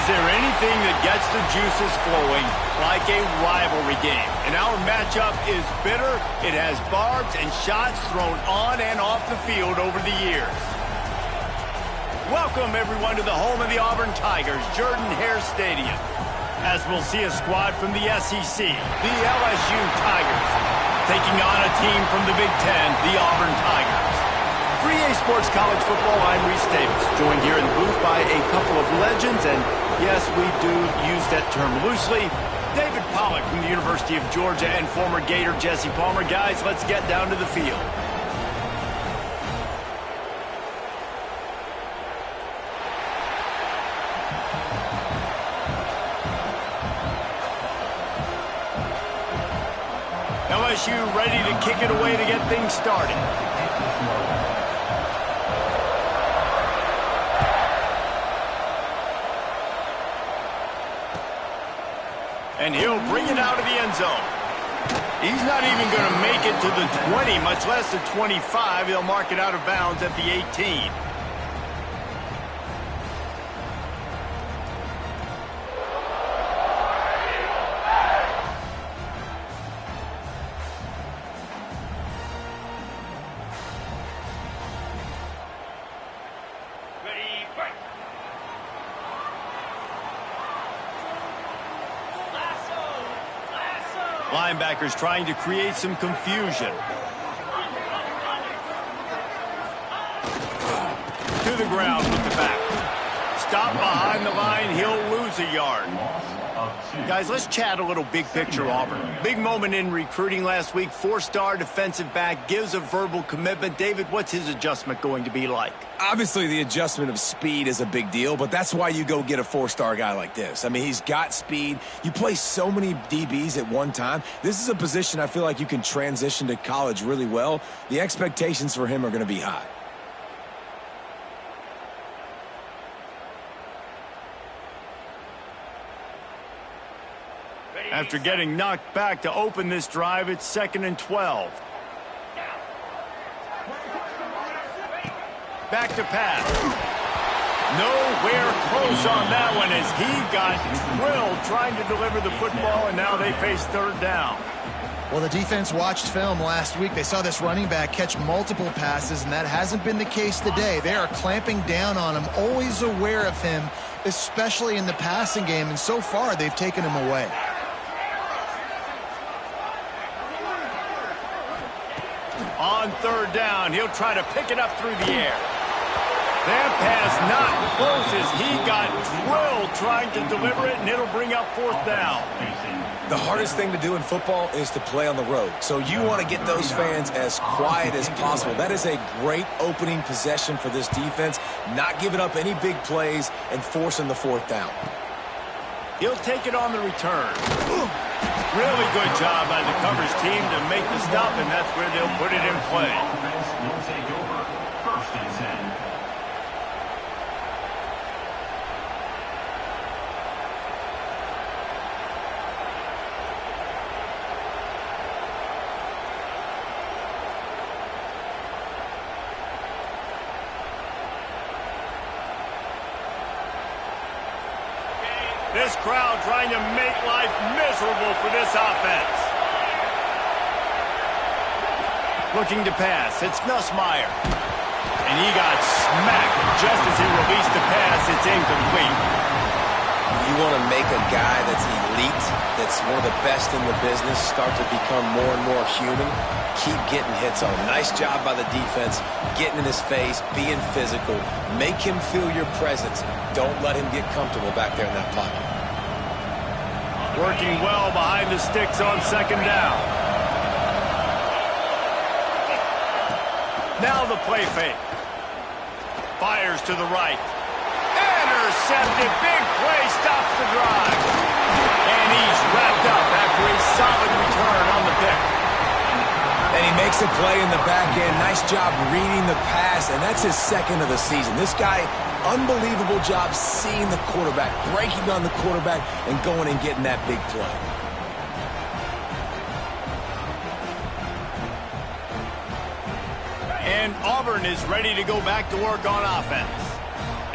Is there anything that gets the juices flowing like a rivalry game? And our matchup is bitter. It has barbs and shots thrown on and off the field over the years. Welcome, everyone, to the home of the Auburn Tigers, Jordan-Hare Stadium. As we'll see a squad from the SEC, the LSU Tigers, taking on a team from the Big Ten, the Auburn Tigers. 3A Sports College Football, I'm Reese Davis, joined here in the booth by a couple of legends, and yes, we do use that term loosely. David Pollack from the University of Georgia and former Gator Jesse Palmer. Guys, let's get down to the field. LSU ready to kick it away to get things started. And he'll bring it out of the end zone. He's not even going to make it to the 20, much less the 25. He'll mark it out of bounds at the 18. Linebackers trying to create some confusion. To the ground with the back. Stop behind the line. He'll lose a yard. Guys, let's chat a little big picture Auburn. Big moment in recruiting last week. 4-star defensive back gives a verbal commitment. David, what's his adjustment going to be like? Obviously, the adjustment of speed is a big deal, but that's why you go get a 4-star guy like this. I mean, he's got speed. You play so many DBs at one time. This is a position I feel like you can transition to college really well. The expectations for him are going to be high. After getting knocked back to open this drive, it's 2nd and 12. Back to pass. Nowhere close on that one as he got drilled trying to deliver the football, and now they face 3rd down. Well, the defense watched film last week. They saw this running back catch multiple passes, and that hasn't been the case today. They are clamping down on him, always aware of him, especially in the passing game, and so far they've taken him away. On 3rd down, he'll try to pick it up through the air. That pass not close as he got drilled trying to deliver it, and it'll bring up 4th down. The hardest thing to do in football is to play on the road. So you want to get those fans as quiet as possible. That is a great opening possession for this defense, not giving up any big plays and forcing the 4th down. He'll take it on the return. Really good job by the coverage team to make the stop, and that's where they'll put it in play. Will take over 1st and 10. This crowd trying to make life miserable for this offense. Looking to pass. It's Nussmeier. And he got smacked just as he released the pass. It's incomplete. You want to make a guy that's elite, that's one of the best in the business, start to become more and more human. Keep getting hits on him. Nice job by the defense, getting in his face, being physical. Make him feel your presence. Don't let him get comfortable back there in that pocket. Working well behind the sticks on 2nd down. Now the play fake. Fires to the right. Intercepted. Big play stops the drive. And he's wrapped up after a solid return on the pick. And he makes a play in the back end. Nice job reading the pass, and that's his 2nd of the season. This guy, unbelievable job seeing the quarterback, breaking on the quarterback, and going and getting that big play. And Auburn is ready to go back to work on offense.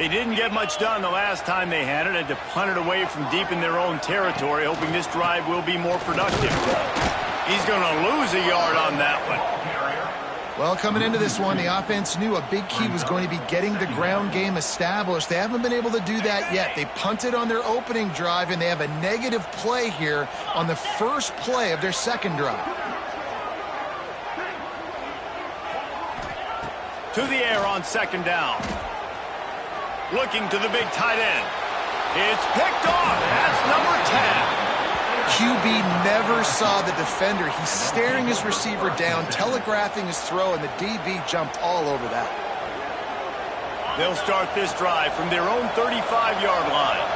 They didn't get much done the last time they had it. Had to punt it away from deep in their own territory, hoping this drive will be more productive. He's going to lose a yard on that one. Well, coming into this one, the offense knew a big key was going to be getting the ground game established. They haven't been able to do that yet. They punted on their opening drive, and they have a negative play here on the first play of their second drive. To the air on second down. Looking to the big tight end. It's picked off. That's number 10. QB never saw the defender. He's staring his receiver down, telegraphing his throw, and the DB jumped all over that. They'll start this drive from their own 35-yard line.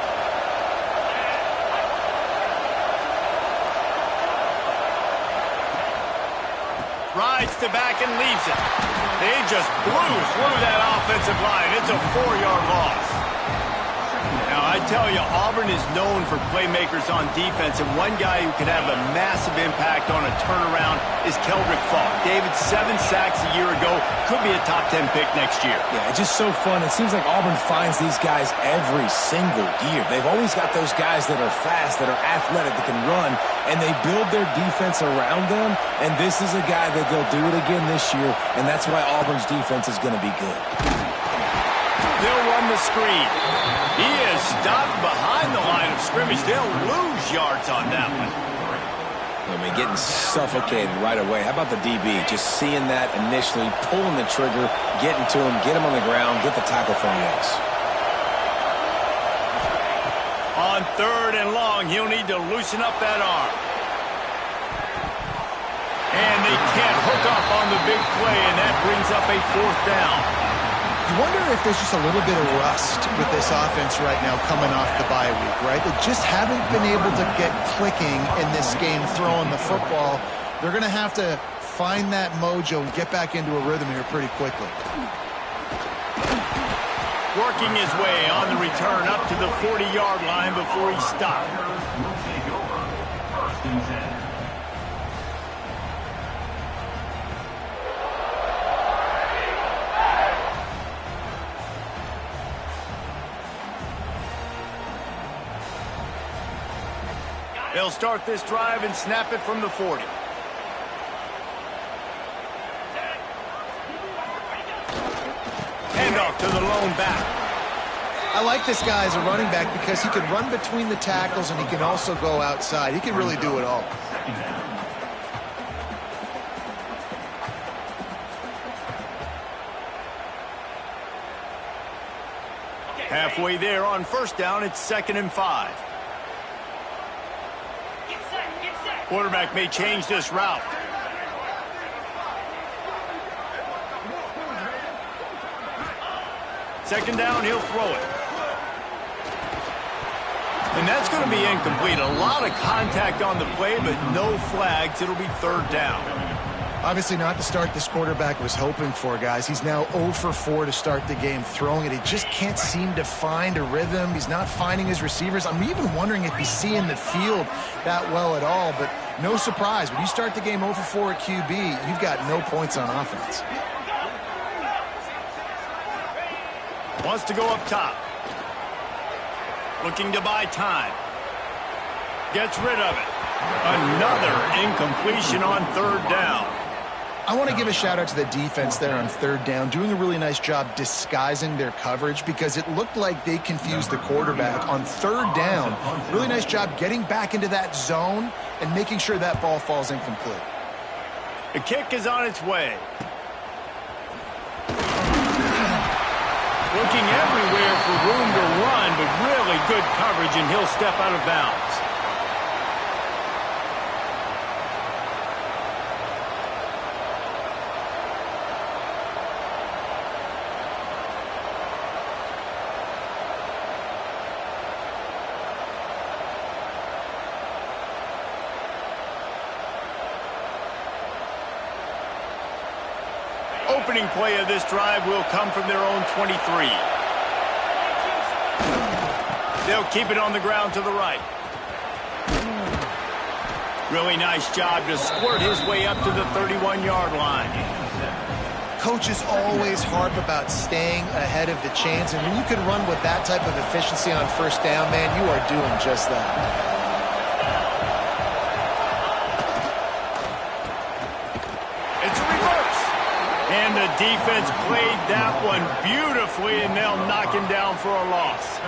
Rides the back and leaves it. They just blew through that offensive line. It's a 4-yard loss. Now, I tell you, Auburn is known for playmakers on defense, and one guy who could have a massive impact on a turnaround is Keldrick Falk. David, 7 sacks a year ago, could be a top 10 pick next year. Yeah, it's just so fun. It seems like Auburn finds these guys every single year. They've always got those guys that are fast, that are athletic, that can run, and they build their defense around them, and this is a guy that they'll do it again this year, and that's why Auburn's defense is going to be good. They'll run the screen. He is stopped behind the line of scrimmage. They'll lose yards on that one. I mean, getting suffocated right away. How about the DB? Just seeing that initially, pulling the trigger, getting to him, get him on the ground, get the tackle for a loss. On third and long, he'll need to loosen up that arm. And they can't hook up on the big play, and that brings up a 4th down. You wonder if there's just a little bit of rust with this offense right now coming off the bye week, right? They just haven't been able to get clicking in this game throwing the football. They're going to have to find that mojo and get back into a rhythm here pretty quickly. Working his way on the return up to the 40-yard line before he stopped. Will take over. 1st and 10. They'll start this drive and snap it from the 40. Handoff to the lone back. I like this guy as a running back because he can run between the tackles and he can also go outside. He can really do it all. Halfway there on 1st down, it's 2nd and 5. Quarterback may change this route. Second down, he'll throw it. And that's going to be incomplete. A lot of contact on the play, but no flags. It'll be 3rd down. Obviously not the start this quarterback was hoping for, guys. He's now 0 for 4 to start the game throwing it. He just can't seem to find a rhythm. He's not finding his receivers. I'm even wondering if he's seeing the field that well at all, but no surprise. When you start the game 0 for 4 at QB, you've got no points on offense. Wants to go up top. Looking to buy time. Gets rid of it. Another incompletion on 3rd down. I want to give a shout out to the defense there on 3rd down, doing a really nice job disguising their coverage because it looked like they confused the quarterback on 3rd down. Really nice job getting back into that zone and making sure that ball falls incomplete. The kick is on its way. Looking everywhere for room to run, but really good coverage, and he'll step out of bounds. Opening play of this drive will come from their own 23. They'll keep it on the ground to the right. Really nice job to squirt his way up to the 31-yard line. Coaches always harp about staying ahead of the chains, and when you can run with that type of efficiency on first down, man, you are doing just that. It's a reverse. And the defense played that one beautifully, and they'll knock him down for a loss.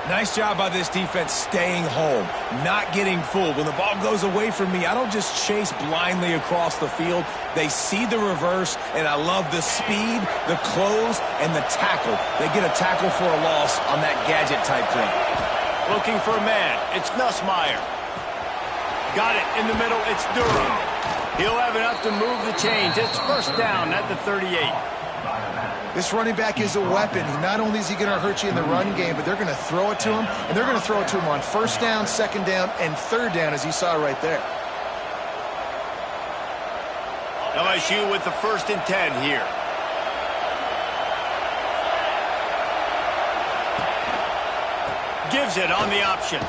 Nice job by this defense staying home, not getting fooled. When the ball goes away from me, I don't just chase blindly across the field. They see the reverse, and I love the speed, the close, and the tackle. They get a tackle for a loss on that gadget-type play. Looking for a man. It's Nussmeier. Got it in the middle. It's Durham. He'll have enough to move the chains. It's first down at the 38. This running back is a weapon. Not only is he going to hurt you in the run game, but they're going to throw it to him, and they're going to throw it to him on first down, second down, and third down, as you saw right there. LSU with the 1st and 10 here. Gives it on the option.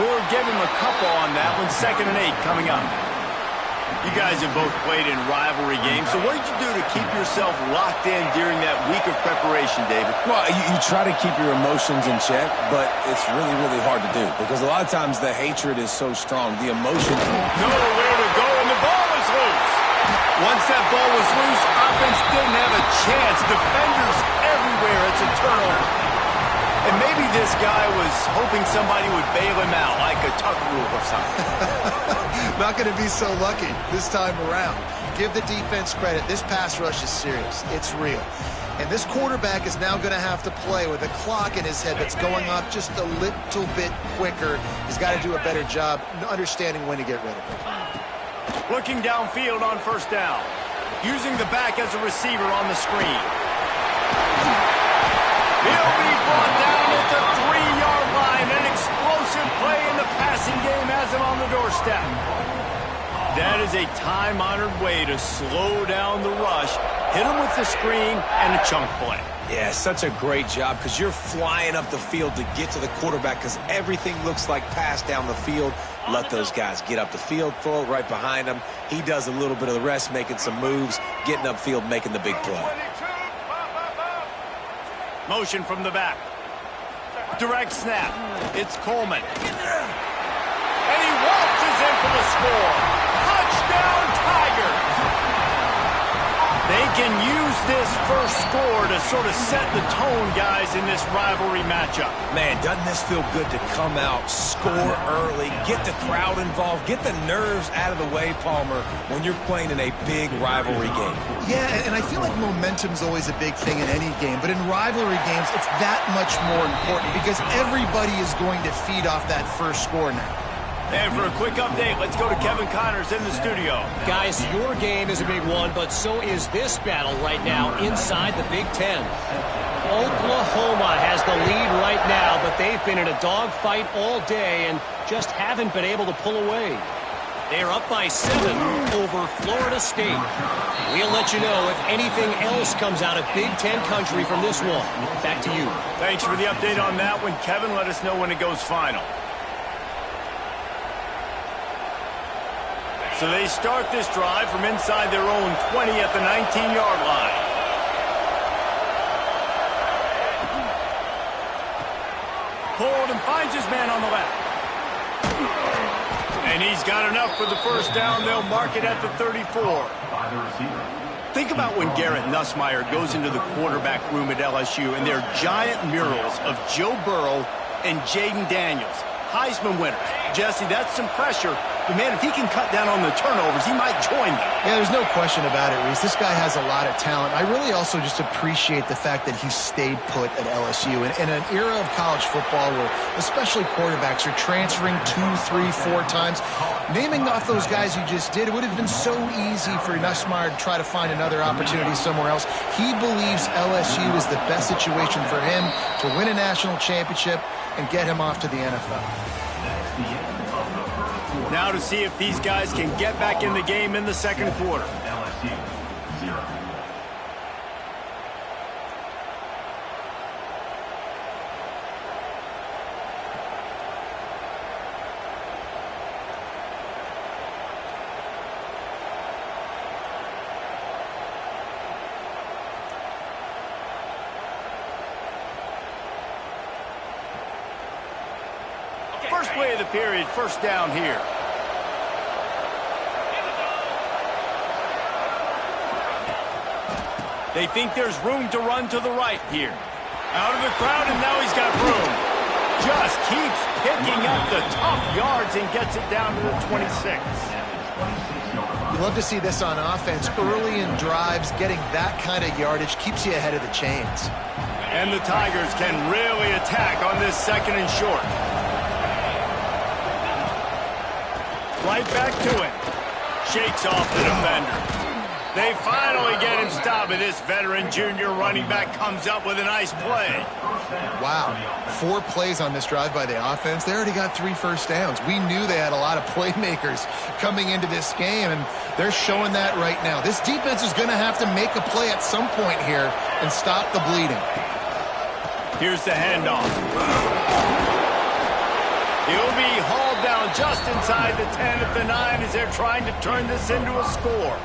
We'll give him a couple on that one. 2nd and 8 coming up. You guys have both played in rivalry games, so what did you do to keep yourself locked in during that week of preparation, David? Well, you try to keep your emotions in check, but it's really, really hard to do because a lot of times the hatred is so strong. The emotion... Nowhere to go, and the ball was loose. Once that ball was loose, offense didn't have a chance. Defenders everywhere. It's a turnover. And maybe this guy was hoping somebody would bail him out, like a tuck rule or something. Not going to be so lucky this time around. Give the defense credit. This pass rush is serious. It's real. And this quarterback is now going to have to play with a clock in his head that's going off just a little bit quicker. He's got to do a better job understanding when to get rid of it. Looking downfield on first down. Using the back as a receiver on the screen. He'll be brought down at the 3-yard line. An explosive play in the passing game has him on the doorstep. That is a time-honored way to slow down the rush, hit him with the screen, and a chunk play. Yeah, such a great job because you're flying up the field to get to the quarterback because everything looks like pass down the field. Let those guys get up the field, throw it right behind him. He does a little bit of the rest, making some moves, getting upfield, making the big play. Motion from the back. Direct snap. It's Coleman. And he waltzes in for the score. Touchdown, Tigers! They can use this first score to sort of set the tone, guys, in this rivalry matchup. Man, doesn't this feel good to come out, score early, get the crowd involved, get the nerves out of the way, Palmer, when you're playing in a big rivalry game. Yeah, and I feel like momentum's always a big thing in any game, but in rivalry games, it's that much more important because everybody is going to feed off that first score now. And for a quick update, let's go to Kevin Connors in the studio. Guys, your game is a big one, but so is this battle right now inside the Big Ten. Oklahoma has the lead right now, but they've been in a dogfight all day and just haven't been able to pull away. They're up by 7 over Florida State. We'll let you know if anything else comes out of Big Ten country from this one. Back to you. Thanks for the update on that one, Kevin. Let us know when it goes final. So they start this drive from inside their own 20 at the 19-yard line. Pulled and finds his man on the left. And he's got enough for the first down. They'll mark it at the 34. Think about when Garrett Nussmeier goes into the quarterback room at LSU and there are giant murals of Joe Burrow and Jaden Daniels, Heisman winners. Jesse, that's some pressure. But, man, if he can cut down on the turnovers, he might join them. Yeah, there's no question about it, Reese. This guy has a lot of talent. I really also just appreciate the fact that he stayed put at LSU. In an era of college football where especially quarterbacks are transferring 2, 3, 4 times, naming off those guys you just did, it would have been so easy for Nussmeier to try to find another opportunity somewhere else. He believes LSU is the best situation for him to win a national championship and get him off to the NFL. Now to see if these guys can get back in the game in the second quarter. LSU 0. First play of the period, first down here. They think there's room to run to the right here. Out of the crowd, and now he's got room. Just keeps picking up the tough yards and gets it down to the 26. You love to see this on offense. Early in drives, getting that kind of yardage keeps you ahead of the chains. And the Tigers can really attack on this second and short. Right back to it. Shakes off the defender. They finally get him stopped, and this veteran junior running back comes up with a nice play. Wow. 4 plays on this drive by the offense. They already got 3 first downs. We knew they had a lot of playmakers coming into this game, and they're showing that right now. This defense is going to have to make a play at some point here and stop the bleeding. Here's the handoff. He'll be hauled down just inside the 10 at the 9 as they're trying to turn this into a score.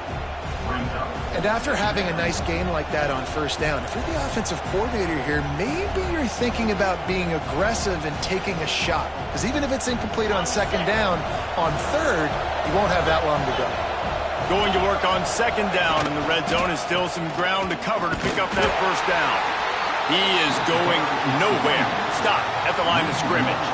And after having a nice gain like that on first down, if you're the offensive coordinator here, maybe you're thinking about being aggressive and taking a shot. Because even if it's incomplete on second down, on third, you won't have that long to go. Going to work on second down, and the red zone is still some ground to cover to pick up that first down. He is going nowhere. Stop at the line of scrimmage.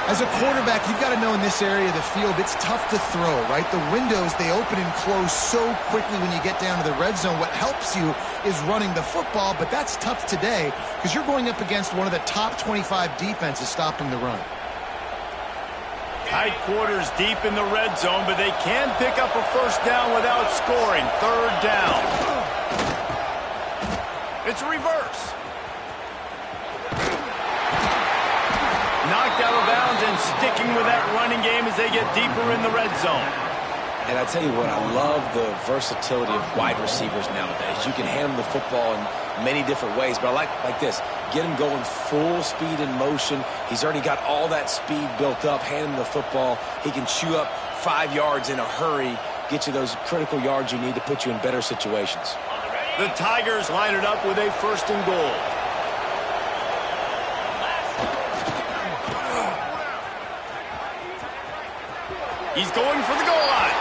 As a quarterback, you've got to know in this area of the field, it's tough to throw, right? The windows, they open and close so quickly when you get down to the red zone. What helps you is running the football, but that's tough today because you're going up against one of the top 25 defenses stopping the run. Tight quarters deep in the red zone, but they can pick up a first down without scoring. Third down. It's a reverse. Knocked out of bounds and sticking with that running game as they get deeper in the red zone. And I tell you what, I love the versatility of wide receivers nowadays. You can handle the football in many different ways, but I like this. Get him going full speed in motion. He's already got all that speed built up. Hand him the football. He can chew up 5 yards in a hurry, get you those critical yards you need to put you in better situations. The Tigers line it up with a first and goal. He's going for the goal line.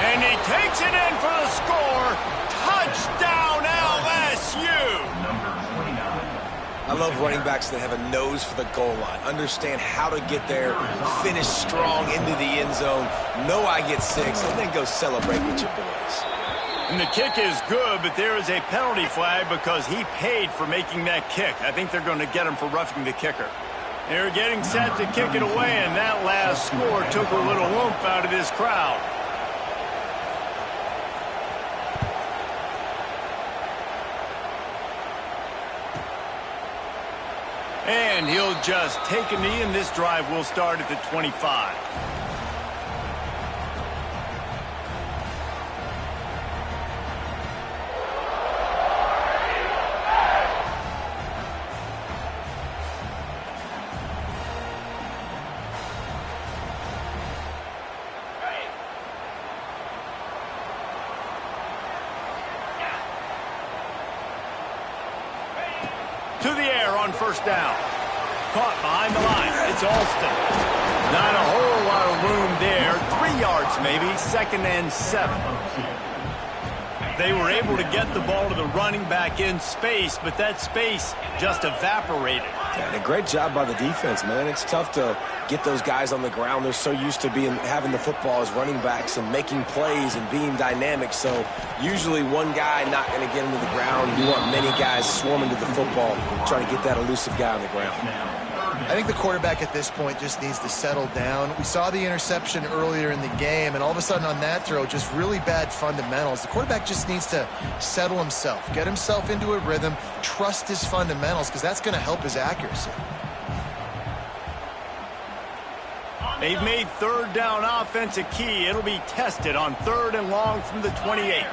And he takes it in for the score. Touchdown, LSU! I love running backs that have a nose for the goal line. Understand how to get there, finish strong into the end zone, know I get 6, and then go celebrate with your boys. And the kick is good, but there is a penalty flag because he paid for making that kick. I think they're going to get him for roughing the kicker. They're getting set to kick it away, and that last score took a little oomph out of this crowd. And he'll just take a knee, and this drive will start at the 25. To the air on first down. Caught behind the line. It's Alston. Not a whole lot of room there. 3 yards maybe. 2nd and 7. They were able to get the ball to the running back in space, but that space just evaporated. Yeah, and a great job by the defense, man. It's tough to get those guys on the ground. They're so used to having the football as running backs and making plays and being dynamic. So usually one guy not going to get into the ground. You want many guys swarming to the football, trying to get that elusive guy on the ground. I think the quarterback at this point just needs to settle down. We saw the interception earlier in the game, and all of a sudden on that throw, just really bad fundamentals. The quarterback just needs to settle himself, get himself into a rhythm, trust his fundamentals, because that's going to help his accuracy. They've made third down offense a key. It'll be tested on 3rd and long from the 28.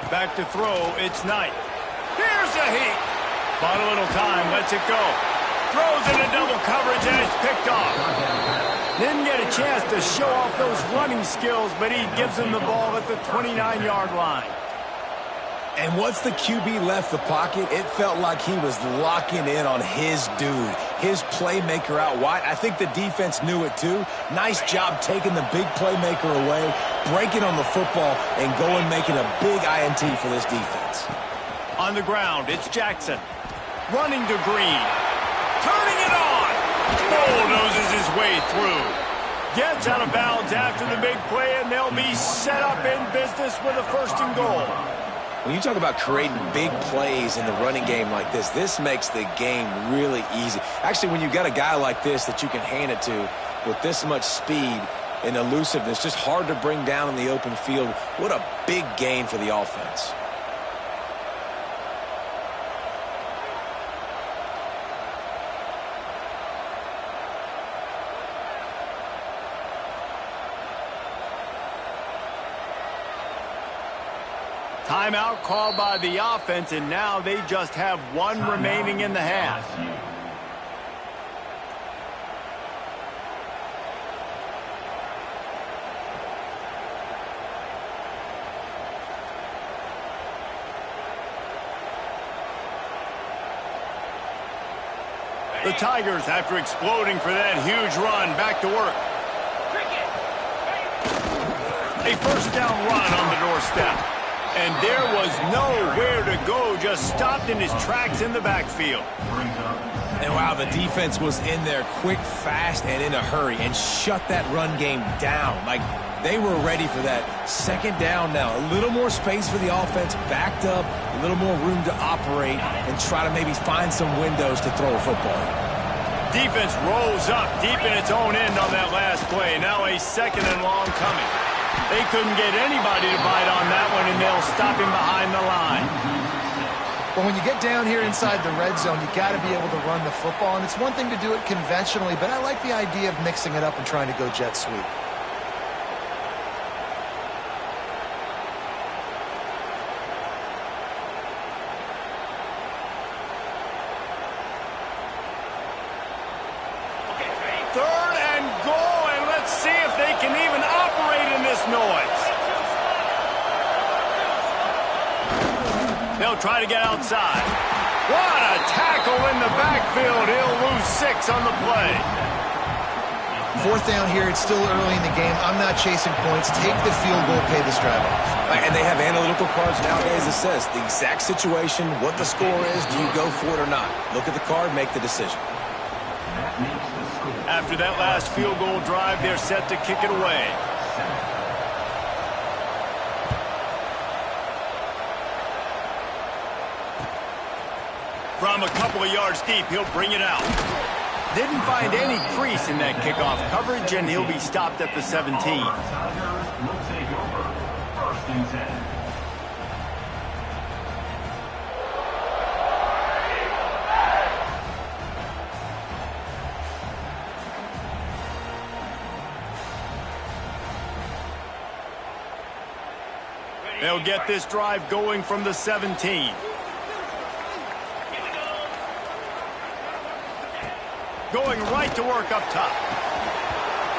Back to throw, it's Knight. Here's a heat. Bought a little time, lets it go. Throws into double coverage, and it's picked off. Didn't get a chance to show off those running skills, but he gives him the ball at the 29-yard line. And once the QB left the pocket, it felt like he was locking in on his dude, his playmaker out wide. I think the defense knew it too. Nice job taking the big playmaker away, breaking on the football, and going making a big INT for this defense. On the ground, it's Jackson. Running to Green. Turning it on. Bulldozes his way through. Gets out of bounds after the big play, and they'll be set up in business with a 1st and goal. When you talk about creating big plays in the running game like this makes the game really easy. Actually, when you've got a guy like this that you can hand it to with this much speed and elusiveness, just hard to bring down in the open field, what a big gain for the offense. Timeout called by the offense, and now they just have one remaining in the half. The Tigers, after exploding for that huge run, back to work. A 1st down run on the doorstep. And there was nowhere to go, just stopped in his tracks in the backfield. And wow, the defense was in there quick, fast, and in a hurry and shut that run game down. Like, they were ready for that 2nd down now. A little more space for the offense, backed up, a little more room to operate and try to maybe find some windows to throw a football. Defense rolls up deep in its own end on that last play. Now a 2nd and long coming. They couldn't get anybody to bite on that one, and they'll stop him behind the line. Well, when you get down here inside the red zone, you got to be able to run the football, and it's one thing to do it conventionally, but I like the idea of mixing it up and trying to go jet sweep. They'll try to get outside. What a tackle in the backfield. He'll lose 6 on the play. 4th down here. It's still early in the game. I'm not chasing points. Take the field goal, pay this drive off. And they have analytical cards nowadays that says the exact situation, what the score is, do you go for it or not? Look at the card, make the decision. After that last field goal drive, they're set to kick it away. From a couple of yards deep, he'll bring it out. Didn't find any crease in that kickoff coverage, and he'll be stopped at the 17. Will take over 1st and 10. They'll get this drive going from the 17. Going right to work up top.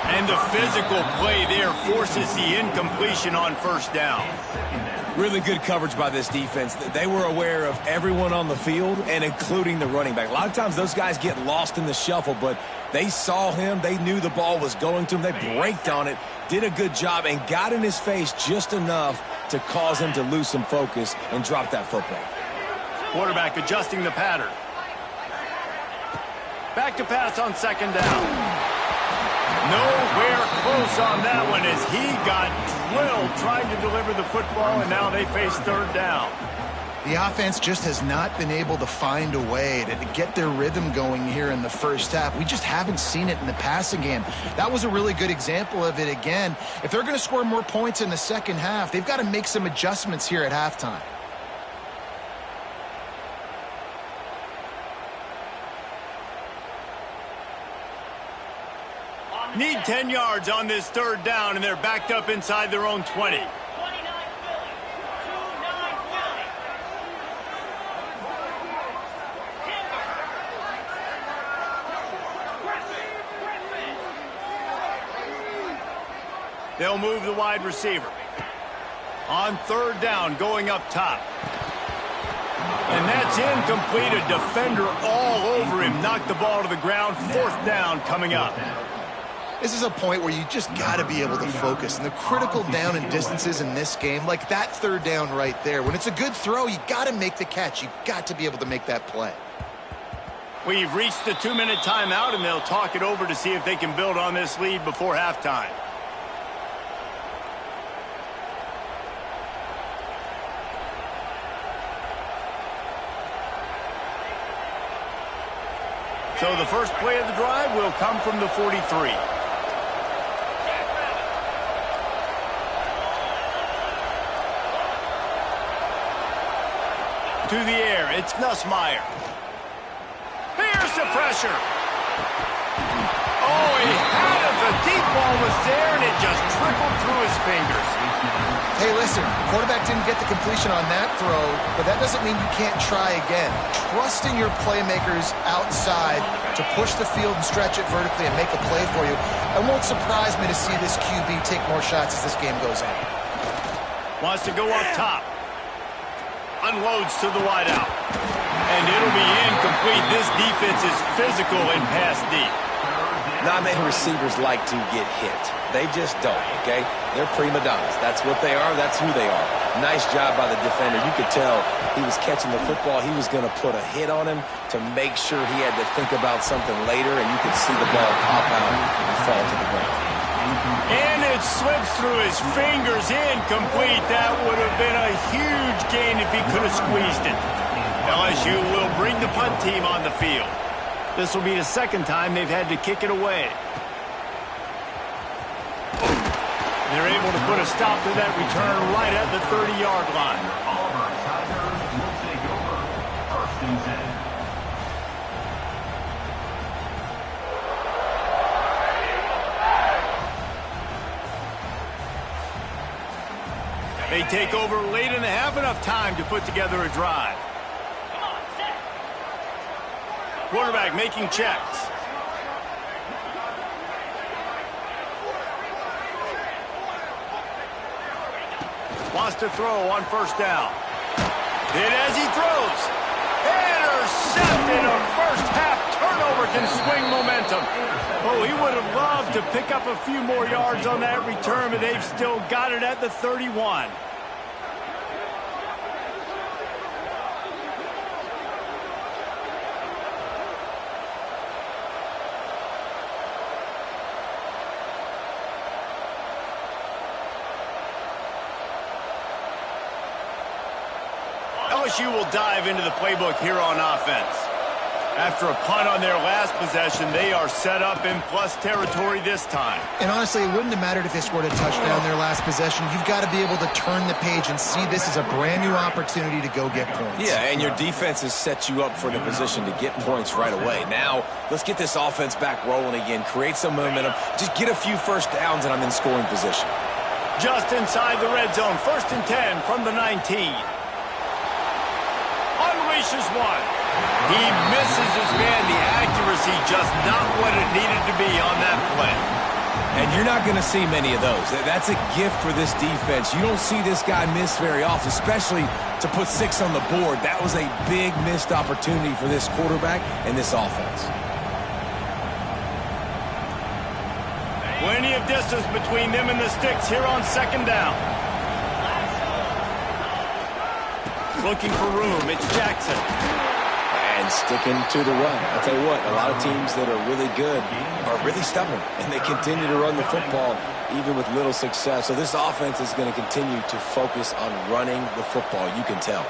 And the physical play there forces the incompletion on 1st down. Really good coverage by this defense. They were aware of everyone on the field and including the running back. A lot of times those guys get lost in the shuffle, but they saw him. They knew the ball was going to him. They braked on it, did a good job, and got in his face just enough to cause him to lose some focus and drop that football. Quarterback adjusting the pattern. Back to pass on 2nd down. Nowhere close on that one as he got drilled trying to deliver the football, and now they face 3rd down. The offense just has not been able to find a way to get their rhythm going here in the 1st half. We just haven't seen it in the passing game. That was a really good example of it again. If they're going to score more points in the 2nd half, they've got to make some adjustments here at halftime. Need 10 yards on this 3rd down, and they're backed up inside their own 20. They'll move the wide receiver. On 3rd down, going up top. And that's incomplete. A defender all over him. Knocked the ball to the ground. 4th down coming up. This is a point where you just got to be able to focus. And the critical down and distances in this game, like that 3rd down right there, when it's a good throw, you got to make the catch. You've got to be able to make that play. We've reached the 2-minute timeout, and they'll talk it over to see if they can build on this lead before halftime. So the first play of the drive will come from the 43. To the air, it's Nussmeier. Here's the pressure. Oh, he had it. The deep ball was there, and it just trickled through his fingers. Hey, listen, quarterback didn't get the completion on that throw, but that doesn't mean you can't try again. Trust in your playmakers outside to push the field and stretch it vertically and make a play for you. It won't surprise me to see this QB take more shots as this game goes on. Wants to go up top. Unloads to the wideout. And it'll be incomplete. This defense is physical and pass deep. Not many receivers like to get hit. They just don't, okay? They're prima donnas. That's what they are. That's who they are. Nice job by the defender. You could tell he was catching the football. He was going to put a hit on him to make sure he had to think about something later, and you could see the ball pop out and fall to the ground. And it slips through his fingers. Incomplete. That would have been a huge gain if he could have squeezed it. LSU will bring the punt team on the field. This will be the 2nd time they've had to kick it away. They're able to put a stop to that return right at the 30-yard line. Auburn Tigers will take over. 1st and 10. They take over late in the half, enough time to put together a drive. Quarterback making checks. Wants to throw on 1st down. Hit as he throws. Intercepted. A first-half turnover can swing momentum. Oh, he would have loved to pick up a few more yards on that return, but they've still got it at the 31. LSU will dive into the playbook here on offense. After a punt on their last possession, they are set up in plus territory this time. And honestly, it wouldn't have mattered if they scored a touchdown their last possession. You've got to be able to turn the page and see this as a brand new opportunity to go get points. Yeah, and your defense has set you up for the position to get points right away. Now, let's get this offense back rolling again, create some momentum, just get a few first downs, and I'm in scoring position. Just inside the red zone, 1st and 10 from the 19. Unleashes one. He misses his man. The accuracy just not what it needed to be on that play. And you're not going to see many of those. That's a gift for this defense. You don't see this guy miss very often, especially to put 6 on the board. That was a big missed opportunity for this quarterback and this offense. Plenty of distance between them and the sticks here on 2nd down. Looking for room, it's Jackson. And sticking to the run. I'll tell you what, a lot of teams that are really good are really stubborn, and they continue to run the football even with little success. So this offense is going to continue to focus on running the football, you can tell.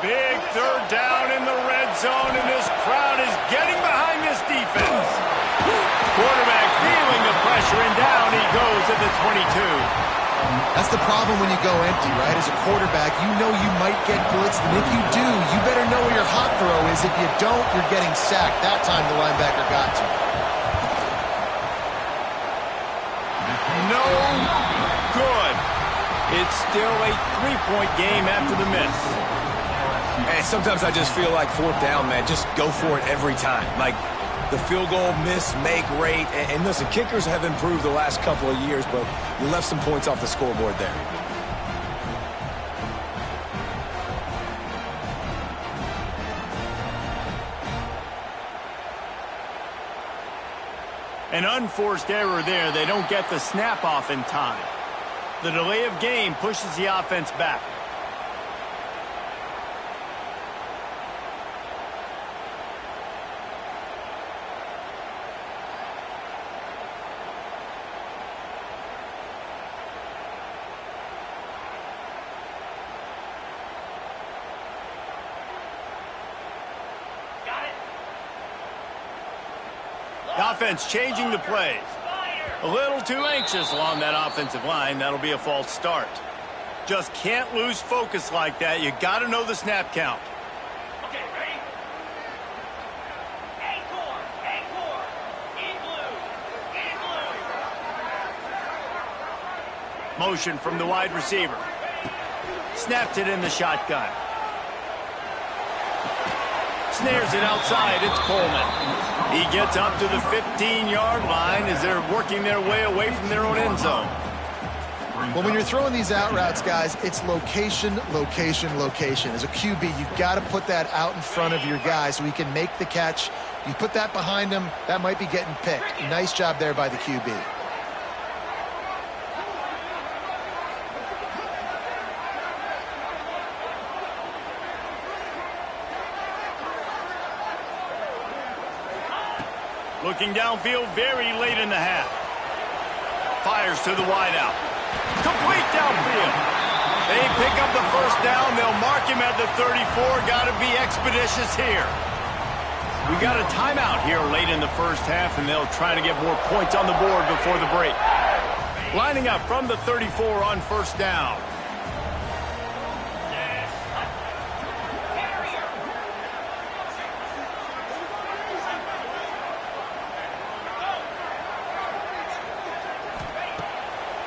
Big 3rd down in the red zone, and this crowd is getting behind this defense. Quarterback feeling the pressure, and down he goes at the 22. That's the problem when you go empty, right? As a quarterback, you know you might get blitzed, and if you do, you better know where your hot throw is. If you don't, you're getting sacked. That time the linebacker got to. No good. It it's still a 3-point game after the miss. Hey, sometimes I just feel like fourth down, man. Just go for it every time. Like the field goal miss, make rate. And listen, kickers have improved the last couple of years, but you left some points off the scoreboard there. An unforced error there. They don't get the snap off in time. The delay of game pushes the offense back. The offense changing the plays. A little too anxious along that offensive line. That'll be a false start. Just can't lose focus like that. You got to know the snap count. Okay, ready? Encore, in blue, Motion from the wide receiver. Snapped it in the shotgun. Snares it outside. It's Coleman. He gets up to the 15-yard line as they're working their way away from their own end zone. Well, when you're throwing these out routes, guys, it's location, location, location. As a QB, you've got to put that out in front of your guy so he can make the catch. You put that behind him, that might be getting picked. Nice job there by the QB. Looking downfield very late in the half. Fires to the wideout. Complete downfield. They pick up the first down. They'll mark him at the 34. Got to be expeditious here. We got a timeout here late in the first half, and they'll try to get more points on the board before the break. Lining up from the 34 on first down.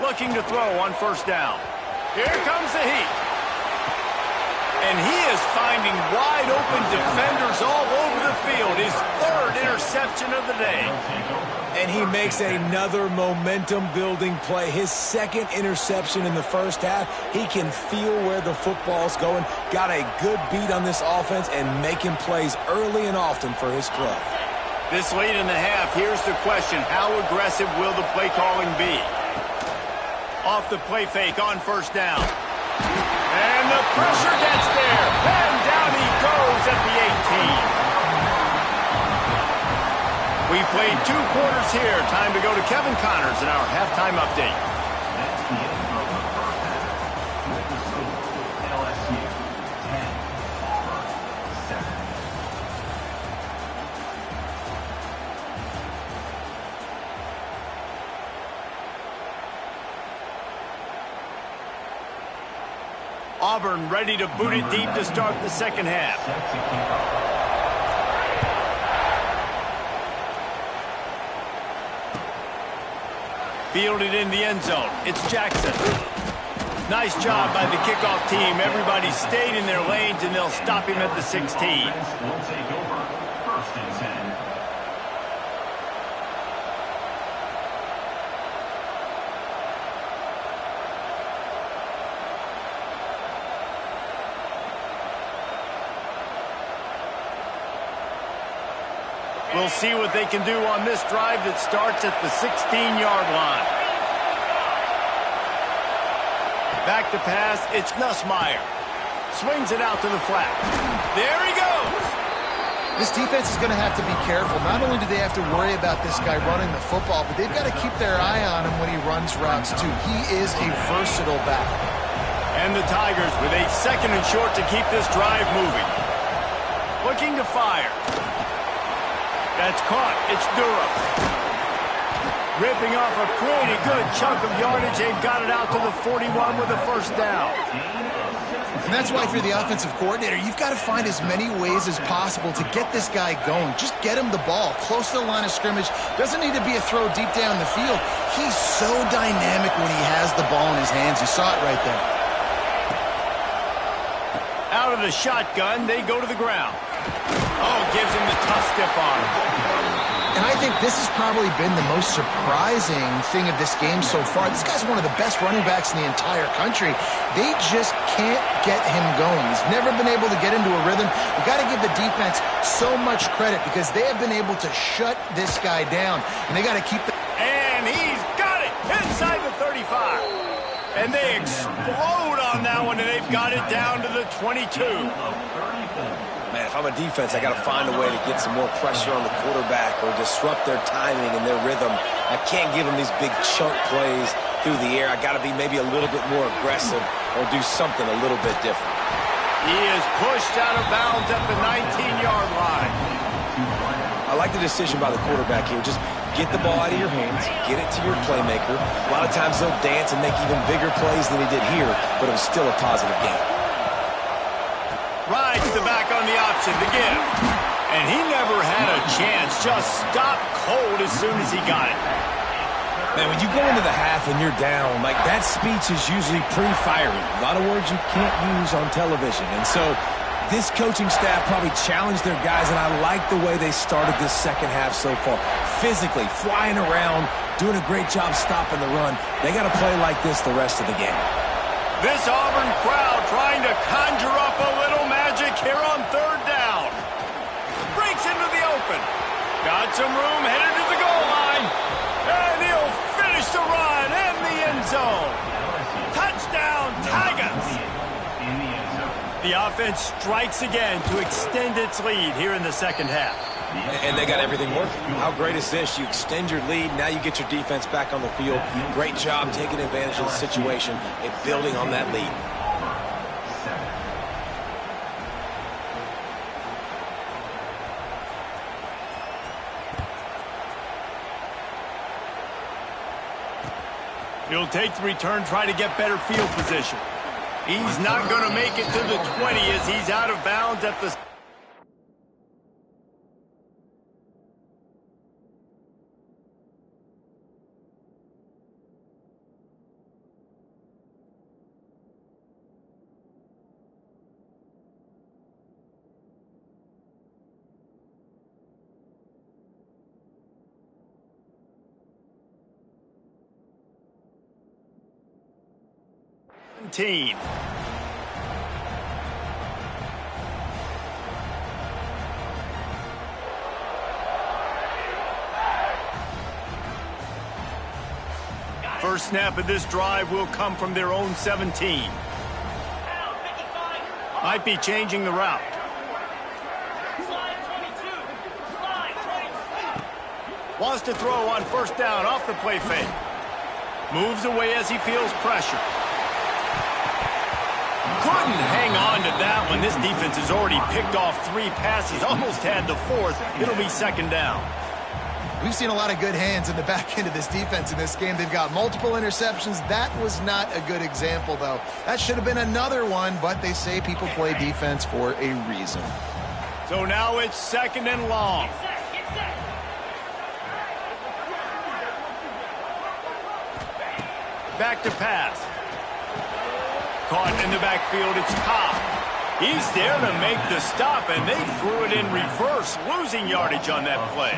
Looking to throw on first down. Here comes the heat. And he is finding wide open defenders all over the field. His third interception of the day. And he makes another momentum-building play. His second interception in the first half. He can feel where the football's going. Got a good beat on this offense and making plays early and often for his club. This late in the half, here's the question. How aggressive will the play calling be? Off the play fake on first down. And the pressure gets there. And down he goes at the 18. We played 2 quarters here. Time to go to Kevin Connors in our halftime update. That's the end of the first half. With the score, LSU 10, Auburn 7. Auburn ready to boot it deep to start the second half. Fielded in the end zone. It's Jackson. Nice job by the kickoff team. Everybody stayed in their lanes, and they'll stop him at the 16. Will take over. First and 10. We'll see what they can do on this drive that starts at the 16-yard line. Back to pass, it's Nussmeier. Swings it out to the flat. There he goes! This defense is going to have to be careful. Not only do they have to worry about this guy running the football, but they've got to keep their eye on him when he runs routes, too. He is a versatile back. And the Tigers with a second and short to keep this drive moving. Looking to fire. That's caught. It's Durham. Ripping off a pretty good chunk of yardage. They've got it out to the 41 with a first down. And that's why if you're the offensive coordinator, you've got to find as many ways as possible to get this guy going. Just get him the ball close to the line of scrimmage. Doesn't need to be a throw deep down the field. He's so dynamic when he has the ball in his hands. You saw it right there. Out of the shotgun, they go to the ground. Oh, gives him the tough stiff arm. And I think this has probably been the most surprising thing of this game so far. This guy's one of the best running backs in the entire country. They just can't get him going. He's never been able to get into a rhythm. We've got to give the defense so much credit because they have been able to shut this guy down. And they got to keep the... And he's got it inside the 35. And they explode on that one, and they've got it down to the 22. Man, if I'm a defense, I got to find a way to get some more pressure on the quarterback or disrupt their timing and their rhythm. I can't give them these big chunk plays through the air. I got to be maybe a little bit more aggressive or do something a little bit different. He is pushed out of bounds at the 19-yard line. I like the decision by the quarterback here. Just get the ball out of your hands, get it to your playmaker. A lot of times they'll dance and make even bigger plays than he did here, but it was still a positive game. Rides the back on the option, the give. And he never had a chance. Just stopped cold as soon as he got it. Man, when you go into the half and you're down, like that speech is usually pretty fiery. A lot of words you can't use on television. And so this coaching staff probably challenged their guys, and I like the way they started this second half so far. Physically, flying around, doing a great job stopping the run. They got to play like this the rest of the game. This Auburn crowd trying to conjure up a little magic here on third down. Breaks into the open. Got some room, headed to the goal line. And he'll finish the run in the end zone. Touchdown, Tigers. The offense strikes again to extend its lead here in the second half. And they got everything working. How great is this? You extend your lead, now you get your defense back on the field. Great job taking advantage of the situation and building on that lead. He'll take the return, try to get better field position. He's not going to make it to the 20 as he's out of bounds at the... team. First snap of this drive will come from their own 17. Might be changing the route. Wants to throw on first down off the play fake. Moves away as he feels pressure. Couldn't hang on to that one. This defense has already picked off 3 passes, almost had the 4th. It'll be second down. We've seen a lot of good hands in the back end of this defense in this game. They've got multiple interceptions. That was not a good example, though. That should have been another one, but they say people play defense for a reason. So now it's second and long. Back to pass. Caught in the backfield, it's Cobb. He's there to make the stop, and they threw it in reverse, losing yardage on that play.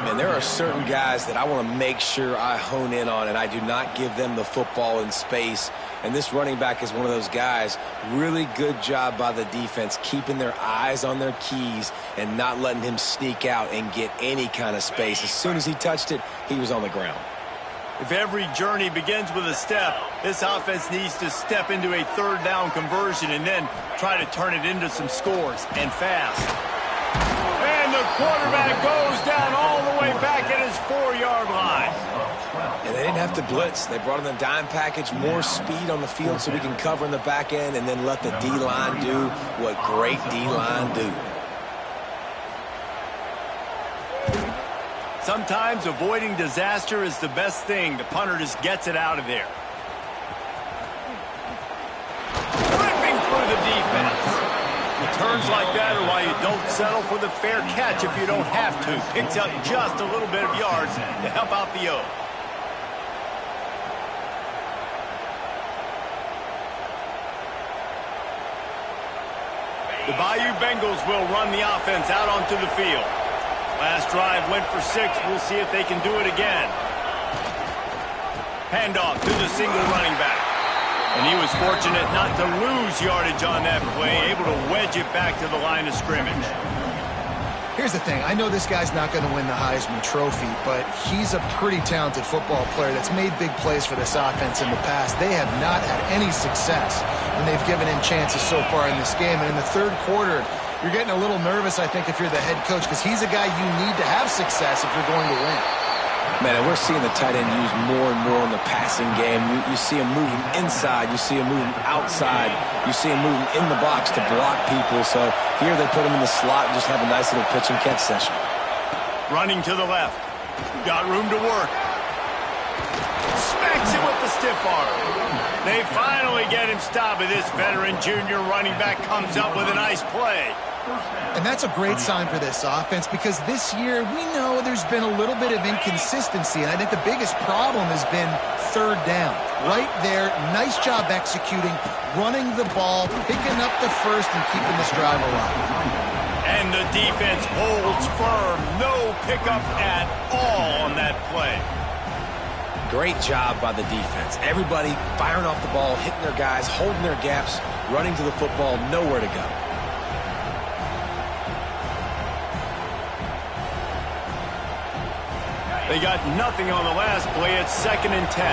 Man, there are certain guys that I want to make sure I hone in on, and I do not give them the football in space. And this running back is one of those guys. Really good job by the defense, keeping their eyes on their keys and not letting him sneak out and get any kind of space. As soon as he touched it, he was on the ground. If every journey begins with a step, this offense needs to step into a third down conversion and then try to turn it into some scores, and fast. And the quarterback goes down all the way back at his 4-yard line. And they didn't have to blitz. They brought in the dime package, more speed on the field so we can cover in the back end and then let the D-line do what great D-line do. Sometimes avoiding disaster is the best thing. The punter just gets it out of there. Ripping Turns like that are why you don't settle for the fair catch if you don't have to. Picks up just a little bit of yards to help out the O. The Bayou Bengals will run the offense out onto the field. Last drive went for 6. We'll see if they can do it again. Handoff to the single running back. And he was fortunate not to lose yardage on that play, able to wedge it back to the line of scrimmage. Here's the thing. I know this guy's not going to win the Heisman Trophy, but he's a pretty talented football player that's made big plays for this offense in the past. They have not had any success when they've given him chances so far in this game. And in the third quarter, you're getting a little nervous, I think, if you're the head coach, because he's a guy you need to have success if you're going to win. Man, and we're seeing the tight end used more and more in the passing game. You see him moving inside. You see him moving outside. You see him moving in the box to block people. So here they put him in the slot and just have a nice little pitch and catch session. Running to the left. Got room to work. Smacks him with the stiff arm. They finally get him stopped, but this veteran junior running back comes up with a nice play. And that's a great sign for this offense, because this year we know there's been a little bit of inconsistency, and I think the biggest problem has been third down. Right there, nice job executing, running the ball, picking up the first, and keeping this drive alive. And the defense holds firm. No pickup at all on that play. Great job by the defense. Everybody firing off the ball, hitting their guys, holding their gaps, running to the football, nowhere to go. They got nothing on the last play. It's 2nd and 10.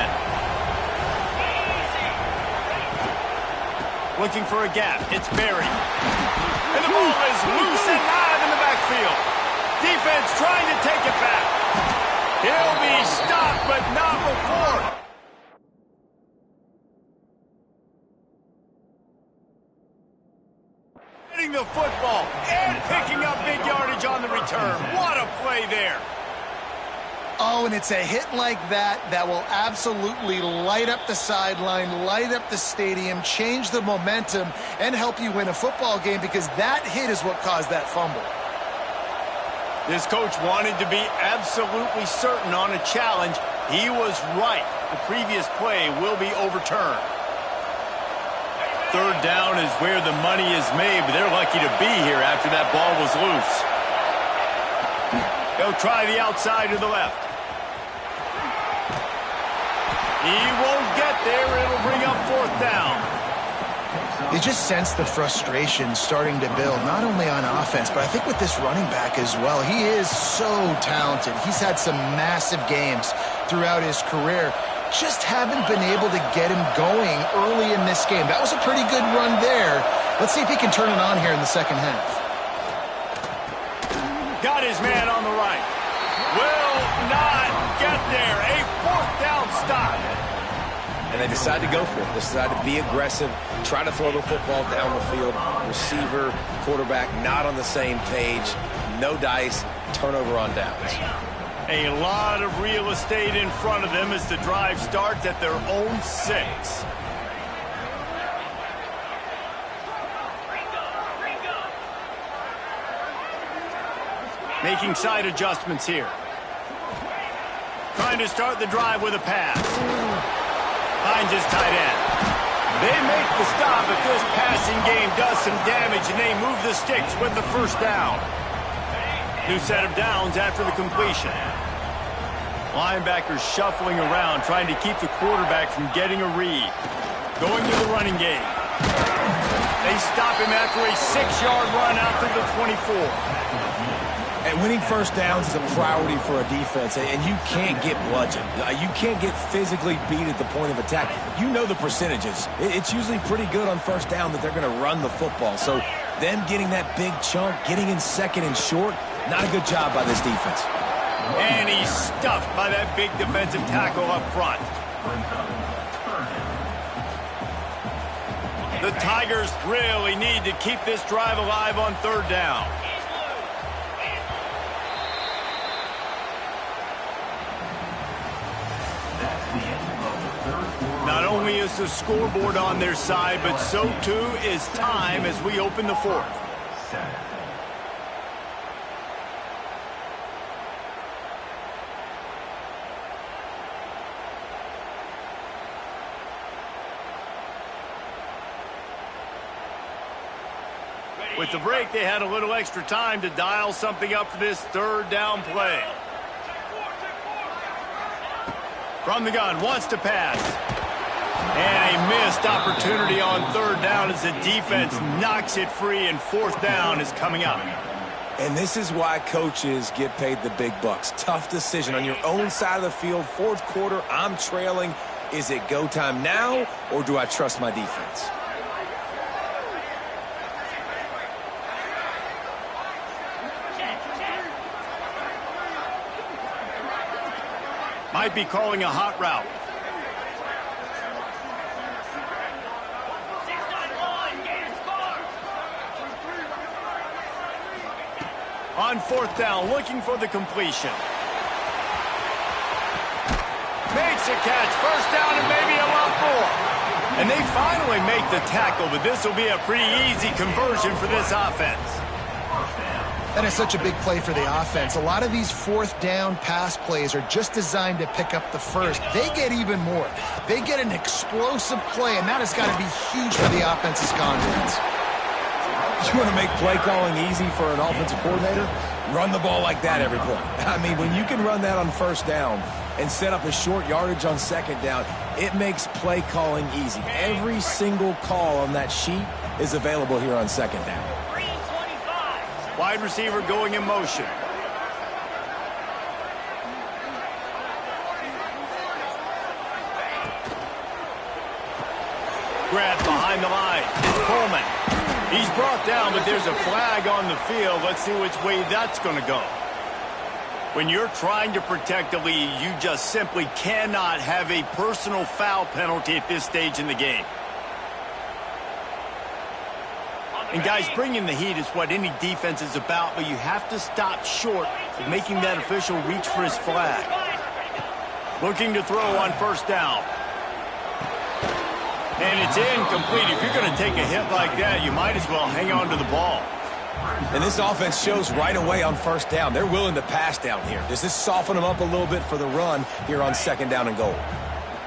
Looking for a gap. It's Berry. And the ball is loose and live in the backfield. Defense trying to take it back. He'll be stopped, but not before. Hitting the football and picking up big yardage on the return. What a play there. Oh, and it's a hit like that that will absolutely light up the sideline, light up the stadium, change the momentum, and help you win a football game, because that hit is what caused that fumble. This coach wanted to be absolutely certain on a challenge. He was right. The previous play will be overturned. Third down is where the money is made, but they're lucky to be here after that ball was loose. They'll try the outside to the left. He won't get there. It'll bring up 4th down. You just sense the frustration starting to build, not only on offense, but I think with this running back as well. He is so talented. He's had some massive games throughout his career. Just haven't been able to get him going early in this game. That was a pretty good run there. Let's see if he can turn it on here in the second half. Got his man on the right. Will not get there. A 4th down stop. And they decide to go for it. They decide to be aggressive, try to throw the football down the field. Receiver, quarterback, not on the same page. No dice, turnover on downs. A lot of real estate in front of them as the drive starts at their own 6. Making side adjustments here. Trying to start the drive with a pass. Finds his tight end. They make the stop, but this passing game does some damage, and they move the sticks with the 1st down. New set of downs after the completion. Linebackers shuffling around, trying to keep the quarterback from getting a read. Going to the running game. They stop him after a 6-yard run out to the 24. And winning first downs is a priority for a defense, and you can't get bludgeoned. You can't get physically beat at the point of attack. You know the percentages. It's usually pretty good on first down that they're going to run the football. So them getting that big chunk, getting in 2nd and short, not a good job by this defense. And he's stuffed by that big defensive tackle up front. The Tigers really need to keep this drive alive on 3rd down. Not only is the scoreboard on their side, but so too is time as we open the 4th. With the break, they had a little extra time to dial something up for this third down play. From the gun, wants to pass. And a missed opportunity on third down as the defense knocks it free, and fourth down is coming up. And this is why coaches get paid the big bucks. Tough decision on your own side of the field. Fourth quarter, I'm trailing. Is it go time now, or do I trust my defense? Might be calling a hot route. On fourth down, looking for the completion. Makes a catch, first down and maybe a lot more. And they finally make the tackle, but this will be a pretty easy conversion for this offense. That is such a big play for the offense. A lot of these fourth down pass plays are just designed to pick up the first. They get even more. They get an explosive play, and that has got to be huge for the offense's confidence. You want to make play calling easy for an offensive coordinator? Run the ball like that every play. I mean, when you can run that on first down and set up a short yardage on second down, it makes play calling easy. Every single call on that sheet is available here on second down. Wide receiver going in motion. Grabbed behind the line. It's Coleman. He's brought down, but there's a flag on the field. Let's see which way that's going to go. When you're trying to protect the lead, you just simply cannot have a personal foul penalty at this stage in the game. And guys, bringing the heat is what any defense is about, but you have to stop short of making that official reach for his flag. Looking to throw on first down. And it's incomplete. If you're going to take a hit like that, you might as well hang on to the ball. And this offense shows right away on first down. They're willing to pass down here. Does this soften them up a little bit for the run here on second down and goal?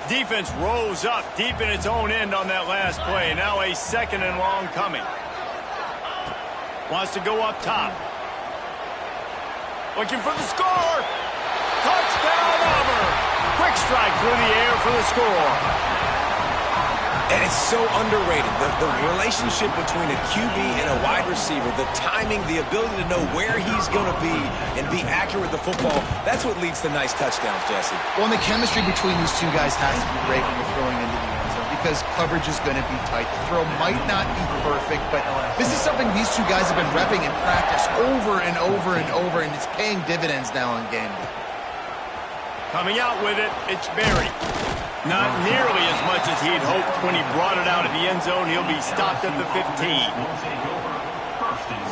Defense rose up deep in its own end on that last play. Now a second and long coming. Wants to go up top. Looking for the score. Touchdown, Auburn. Quick strike through the air for the score. And it's so underrated. The relationship between a QB and a wide receiver, the timing, the ability to know where he's going to be and be accurate with the football, that's what leads to nice touchdowns, Jesse. Well, and the chemistry between these two guys has to be great when you're throwing into the end zone because coverage is going to be tight. The throw might not be perfect, but this is something these two guys have been repping in practice over and over and over, and it's paying dividends now in game. Coming out with it, it's Berry. Not nearly as much as he'd hoped when he brought it out of the end zone. He'll be stopped at the 15. First and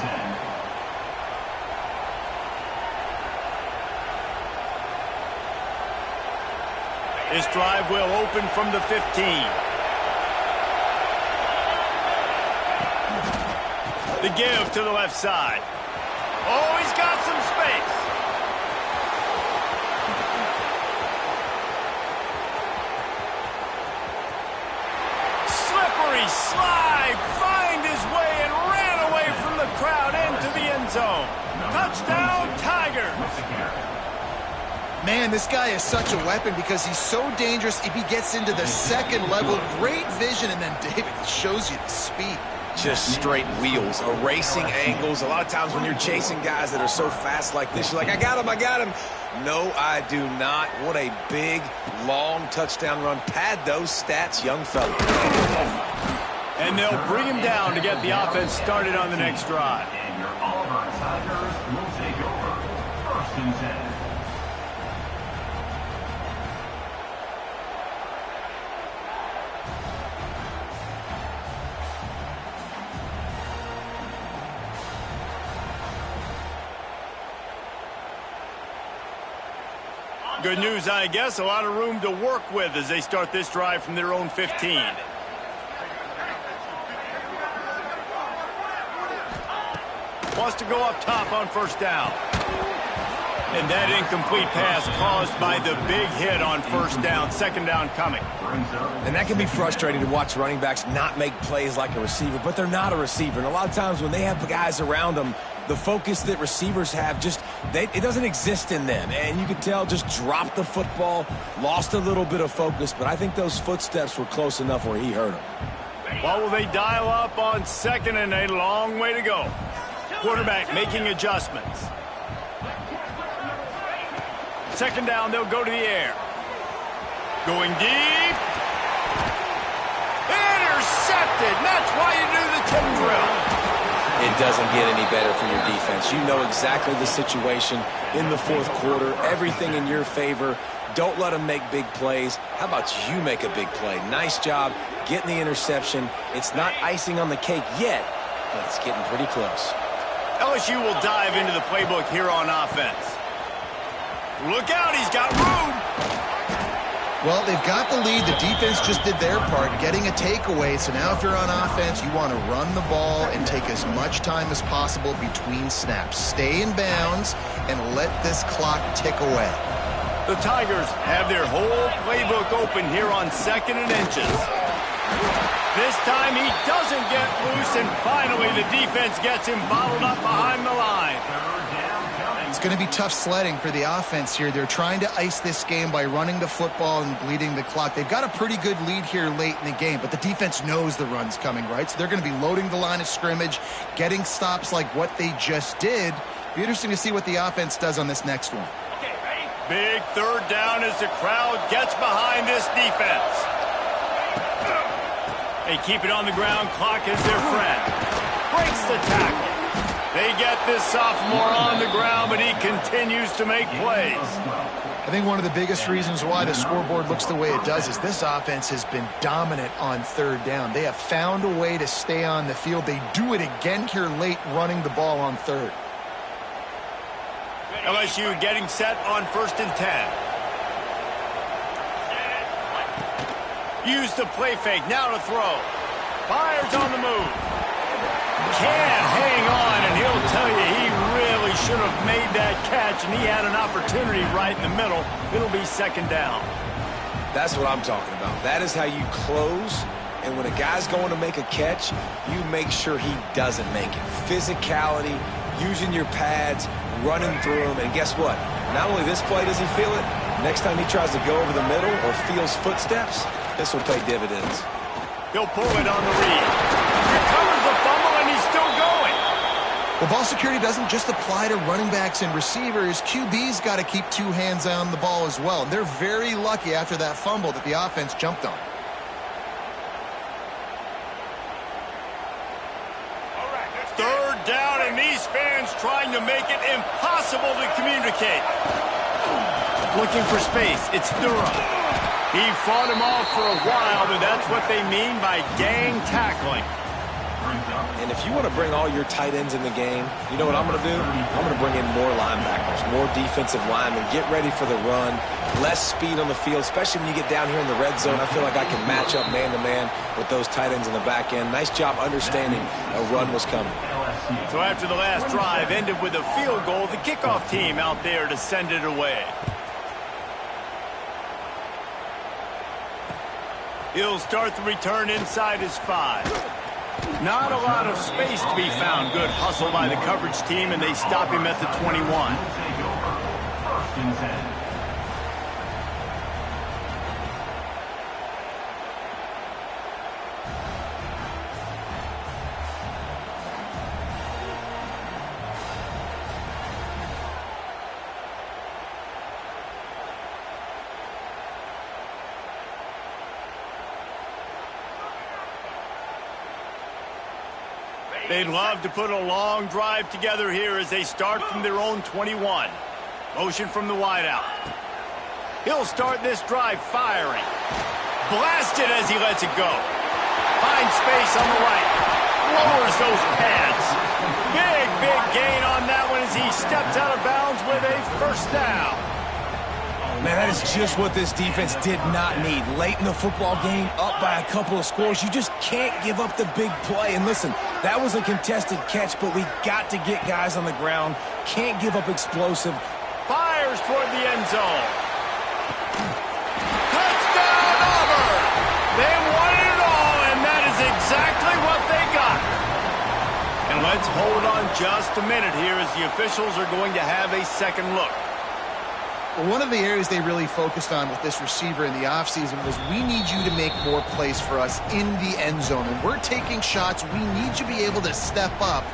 10. This drive will open from the 15. The give to the left side. Oh, he's got some space. Slippery slide, find his way and ran away from the crowd into the end zone. Touchdown, Tigers. Man, this guy is such a weapon because he's so dangerous if he gets into the second level. Great vision, and then David shows you the speed. Just straight wheels, erasing angles. A lot of times when you're chasing guys that are so fast like this, you're like, I got him, I got him. No, I do not. What a big, long touchdown run. Pad those stats, young fella. And they'll bring him down to get the offense started on the next drive. And your Auburn Tigers will take over. First and 10. Good news, I guess. A lot of room to work with as they start this drive from their own 15. Wants to go up top on first down. And that incomplete pass caused by the big hit on first down, second down coming. And that can be frustrating to watch running backs not make plays like a receiver, but they're not a receiver. And a lot of times when they have guys around them, the focus that receivers have it doesn't exist in them. And you can tell just dropped the football, lost a little bit of focus, but I think those footsteps were close enough where he hurt him. Well, will they dial up on second and a long way to go? Quarterback making adjustments. Second down, they'll go to the air. Going deep. Intercepted. That's why you do the tip drill. It doesn't get any better for your defense. You know exactly the situation in the fourth quarter. Everything in your favor. Don't let them make big plays. How about you make a big play? Nice job getting the interception. It's not icing on the cake yet, but it's getting pretty close. LSU will dive into the playbook here on offense. Look out, he's got room. Well, they've got the lead. The defense just did their part, getting a takeaway. So now if you're on offense, you want to run the ball and take as much time as possible between snaps. Stay in bounds and let this clock tick away. The Tigers have their whole playbook open here on second and inches. This time he doesn't get loose, and finally the defense gets him bottled up behind the line. It's going to be tough sledding for the offense here. They're trying to ice this game by running the football and bleeding the clock. They've got a pretty good lead here late in the game, but the defense knows the run's coming, right? So they're going to be loading the line of scrimmage, getting stops like what they just did. Be interesting to see what the offense does on this next one. Big third down as the crowd gets behind this defense. They keep it on the ground. Clock is their friend. Breaks the tackle. They get this sophomore on the ground, but he continues to make plays. I think one of the biggest reasons why the scoreboard looks the way it does is this offense has been dominant on third down. They have found a way to stay on the field. They do it again here late, running the ball on third. LSU getting set on 1st and 10. Use the play fake, now to throw. Fires on the move. Can't hang on, and he'll tell you he really should have made that catch, and he had an opportunity right in the middle. It'll be second down. That's what I'm talking about. That is how you close, and when a guy's going to make a catch, you make sure he doesn't make it. Physicality, using your pads, running through them, and guess what? Not only this play does he feel it, next time he tries to go over the middle or feels footsteps, this will pay dividends. He'll pull it on the read. Recovers the fumble, and he's still going. Well, ball security doesn't just apply to running backs and receivers. QB's got to keep two hands on the ball as well. And they're very lucky after that fumble that the offense jumped on. Third down, and these fans trying to make it impossible to communicate. Looking for space. It's Durham. He fought him off for a while, but that's what they mean by gang tackling. And if you want to bring all your tight ends in the game, you know what I'm going to do? I'm going to bring in more linebackers, more defensive linemen, get ready for the run, less speed on the field, especially when you get down here in the red zone. I feel like I can match up man-to-man with those tight ends in the back end. Nice job understanding a run was coming. So after the last drive ended with a field goal, the kickoff team out there to send it away. He'll start the return inside his 5. Not a lot of space to be found. Good hustle by the coverage team, and they stop him at the 21. Take over. 1st and 10. They'd love to put a long drive together here as they start from their own 21. Motion from the wideout. He'll start this drive firing. Blasted as he lets it go. Finds space on the right. Lowers those pads. Big gain on that one as he steps out of bounds with a first down. Man, that is just what this defense did not need. Late in the football game, up by a couple of scores, you just can't give up the big play. And listen, that was a contested catch, but we got to get guys on the ground. Can't give up explosive. Fires fires toward the end zone. Touchdown, Auburn! They wanted it all, and that is exactly what they got. And let's hold on just a minute here as the officials are going to have a second look. Well, one of the areas they really focused on with this receiver in the offseason was we need you to make more plays for us in the end zone. And we're taking shots. We need you to be able to step up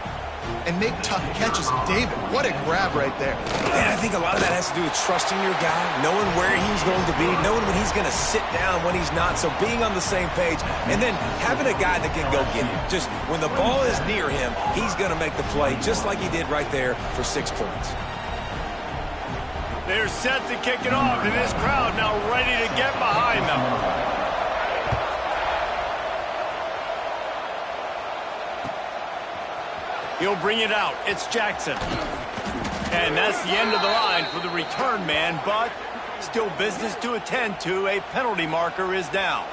and make tough catches. And David, what a grab right there. And I think a lot of that has to do with trusting your guy, knowing where he's going to be, knowing when he's going to sit down, when he's not. So being on the same page, and then having a guy that can go get it. Just when the ball is near him, he's going to make the play just like he did right there for 6 points. They're set to kick it off, and this crowd now ready to get behind them. He'll bring it out. It's Jackson. And that's the end of the line for the return man, but still business to attend to. A penalty marker is down.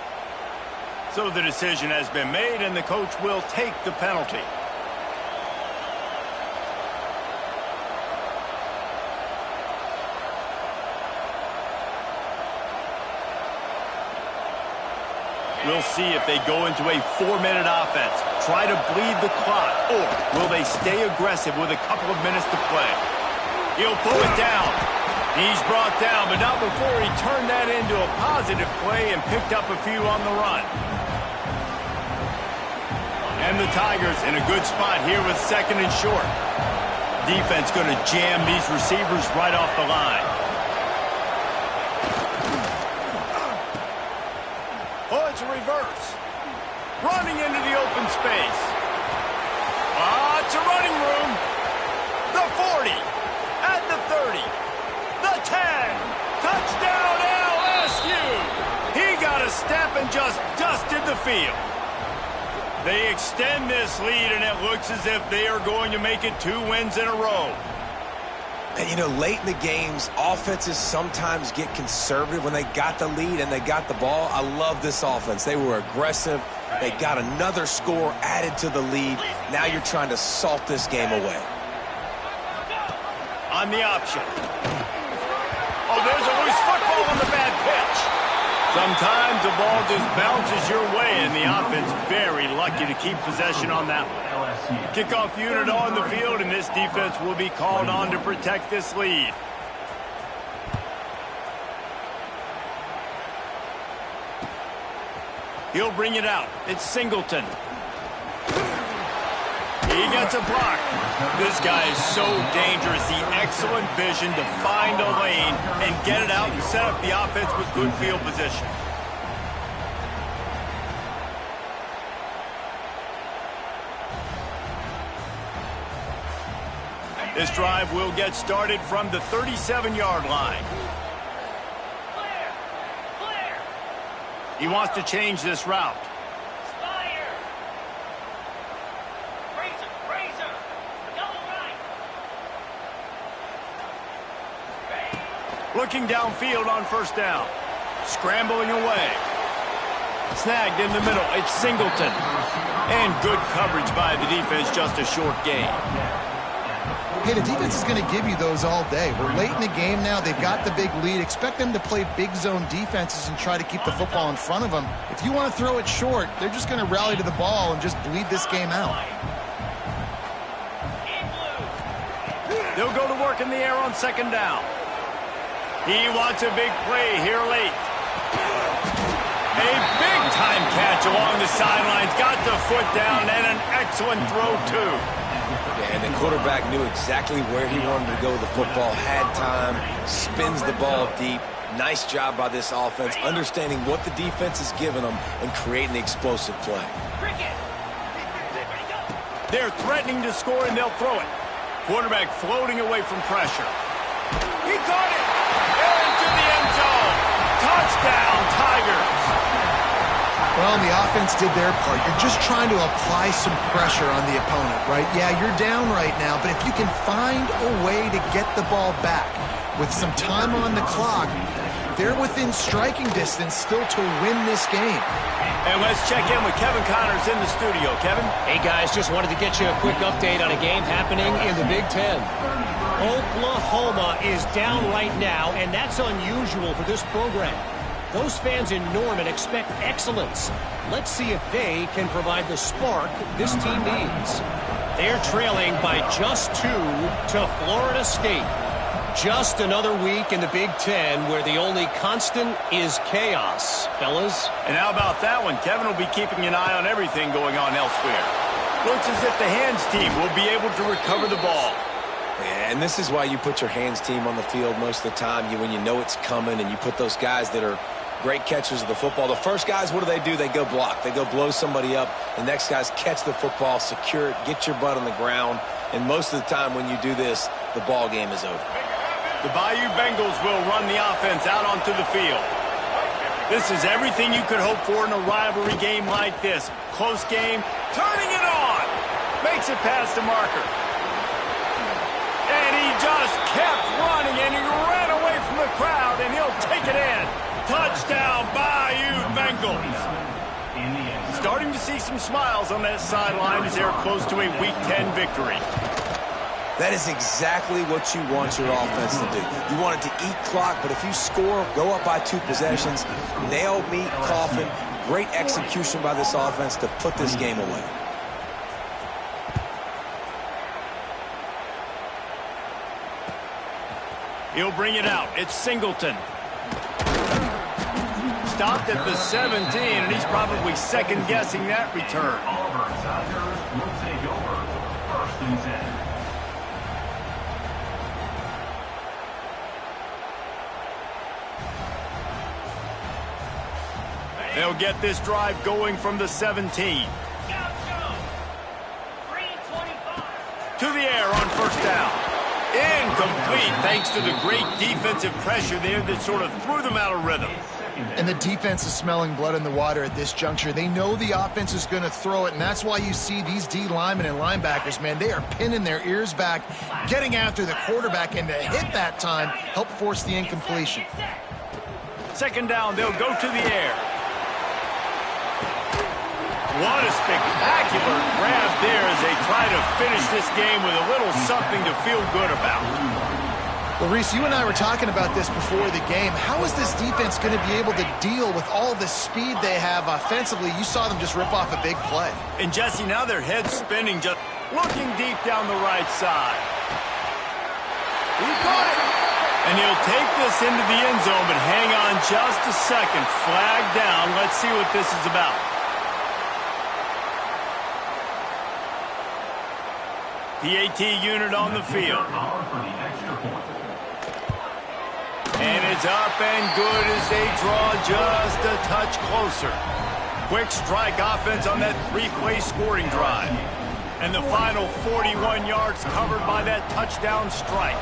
So the decision has been made, and the coach will take the penalty. We'll see if they go into a 4-minute offense, try to bleed the clock, or will they stay aggressive with a couple of minutes to play? He'll pull it down. He's brought down, but not before he turned that into a positive play and picked up a few on the run. And the Tigers in a good spot here with 2nd and short. Defense going to jam these receivers right off the line. Oh, it's a reverse. Running into the open space. It's a running room. The 40. At the 30. The 10. Touchdown LSU. He got a step and just dusted the field. They extend this lead, and it looks as if they are going to make it 2 wins in a row. And, you know, late in the games, offenses sometimes get conservative when they got the lead and they got the ball. I love this offense. They were aggressive. They got another score added to the lead. Now you're trying to salt this game away. On the option. Oh, there's a loose football on the bad pitch. Sometimes the ball just bounces your way, and the offense very lucky to keep possession on that one. Kickoff unit on the field, and this defense will be called on to protect this lead. He'll bring it out. It's Singleton. He gets a block. This guy is so dangerous. The excellent vision to find a lane and get it out and set up the offense with good field position. This drive will get started from the 37-yard line. He wants to change this route. Looking downfield on 1st down. Scrambling away. Snagged in the middle. It's Singleton. And good coverage by the defense, just a short gain. Hey, the defense is going to give you those all day. We're late in the game now. They've got the big lead. Expect them to play big zone defenses and try to keep the football in front of them. If you want to throw it short, they're just going to rally to the ball and just bleed this game out. They'll go to work in the air on 2nd down. He wants a big play here late. A big-time catch along the sidelines. Got the foot down and an excellent throw, too. And the quarterback knew exactly where he wanted to go with the football, had time, spins the ball deep. Nice job by this offense, understanding what the defense is giving them and creating the explosive play. They're threatening to score, and they'll throw it. Quarterback floating away from pressure. He caught it! Into the end zone. Touchdown, Tigers. Well, the offense did their part. You're just trying to apply some pressure on the opponent, right? Yeah, you're down right now, but if you can find a way to get the ball back with some time on the clock, they're within striking distance still to win this game. And let's check in with Kevin Connors in the studio. Kevin? Hey, guys, just wanted to get you a quick update on a game happening in the Big Ten. Oklahoma is down right now, and that's unusual for this program. Those fans in Norman expect excellence. Let's see if they can provide the spark this team needs. They're trailing by just 2 to Florida State. Just another week in the Big Ten where the only constant is chaos, fellas. And how about that one? Kevin will be keeping an eye on everything going on elsewhere. Looks as if the hands team will be able to recover the ball. Yeah, and this is why you put your hands team on the field most of the time, when you know it's coming, and you put those guys that are great catchers of the football. The first guys, what do? They go block. They go blow somebody up. The next guys catch the football, secure it, get your butt on the ground. And most of the time when you do this, the ball game is over. The Bayou Bengals will run the offense out onto the field. This is everything you could hope for in a rivalry game like this. Close game, turning it on. Makes it past the marker. And he just kept running, and he ran away from the crowd, and he'll take it in. Touchdown, Bayou Bengals. Starting to see some smiles on that sideline as they're close to a Week 10 victory. That is exactly what you want your offense to do. You want it to eat clock, but if you score, go up by 2 possessions, nail meat coffin, great execution by this offense to put this game away. He'll bring it out. It's Singleton. Stopped at the 17, and he's probably second-guessing that return. Auburn Tigers will take over 1st and 10. They'll get this drive going from the 17. To the air on 1st down. Incomplete thanks to the great defensive pressure there that sort of threw them out of rhythm. And the defense is smelling blood in the water at this juncture. They know the offense is going to throw it, and that's why you see these D linemen and linebackers, man, they are pinning their ears back, getting after the quarterback, and to hit that time, help force the incompletion. 2nd down, they'll go to the air. What a spectacular grab there as they try to finish this game with a little something to feel good about. Well, Reese, you and I were talking about this before the game. How is this defense going to be able to deal with all the speed they have offensively? You saw them just rip off a big play. And, Jesse, now their head's spinning, just looking deep down the right side. He caught it. And he'll take this into the end zone, but hang on just a second. Flag down. Let's see what this is about. PAT unit on the field. And it's up and good as they draw just a touch closer. Quick strike offense on that 3-play scoring drive. And the final 41 yards covered by that touchdown strike.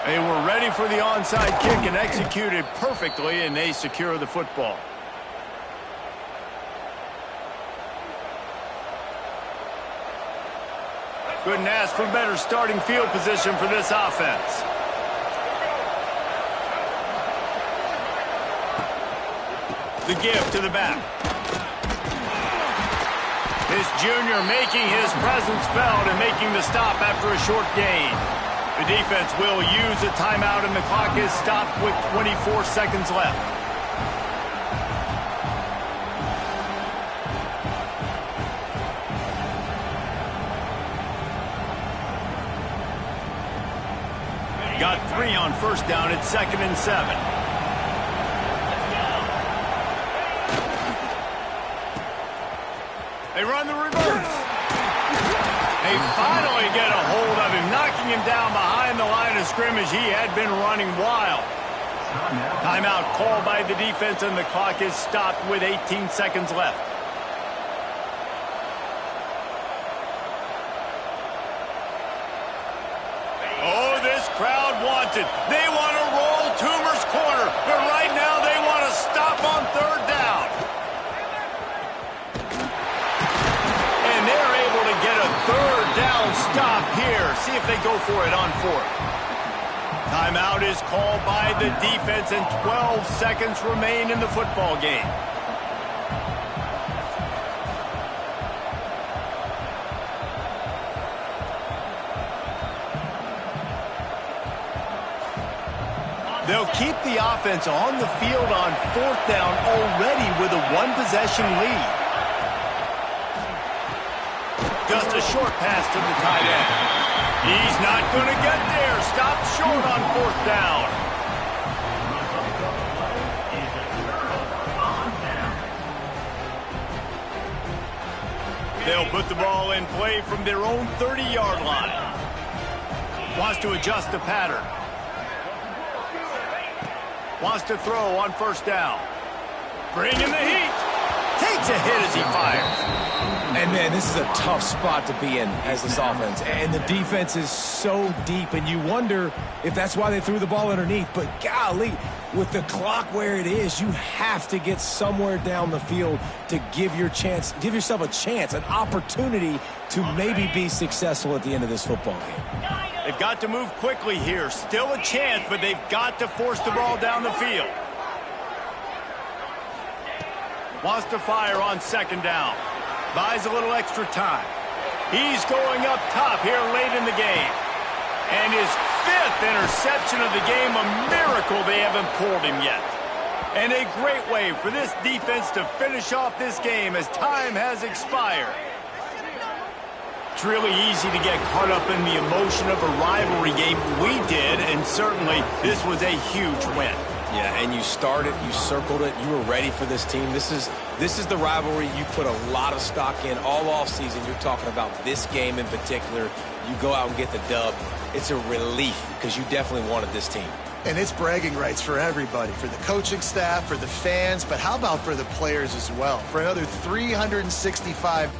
They were ready for the onside kick and executed perfectly, and they secure the football. Couldn't ask for better starting field position for this offense. The give to the back. This junior making his presence felt and making the stop after a short gain. The defense will use a timeout, and the clock is stopped with 24 seconds left. Got 3 on 1st down at 2nd and 7. They run the reverse. They finally get a hold of him, knocking him down behind the line of scrimmage. He had been running wild. Timeout called by the defense, and the clock is stopped with 18 seconds left. Oh, this crowd wants it. They want to roll Toomer's corner, but right now they want to stop on 3rd down. And they're able to get a 3rd down stop here. See if they go for it on 4th. Timeout is called by the defense, and 12 seconds remain in the football game. They'll keep the offense on the field on 4th down already with a one-possession lead. Just a short pass to the tight end. He's not going to get there. Stopped short on 4th down. They'll put the ball in play from their own 30-yard line. Wants to adjust the pattern. Wants to throw on 1st down. Bringing the heat. Takes a hit as he fires. And, man, this is a tough spot to be in as this offense. And the defense is so deep, and you wonder if that's why they threw the ball underneath. But, golly, with the clock where it is, you have to get somewhere down the field to give yourself a chance, an opportunity to maybe be successful at the end of this football game. They've got to move quickly here. Still a chance, but they've got to force the ball down the field. Wants to fire on 2nd down. Buys a little extra time. He's going up top here late in the game. And his 5th interception of the game, a miracle they haven't pulled him yet. And a great way for this defense to finish off this game as time has expired. It's really easy to get caught up in the emotion of a rivalry game. We did, and certainly this was a huge win. Yeah, and you started, you circled it, you were ready for this team. This is the rivalry you put a lot of stock in all offseason. You're talking about this game in particular. You go out and get the dub. It's a relief because you definitely wanted this team. And it's bragging rights for everybody, for the coaching staff, for the fans, but how about for the players as well? For another 365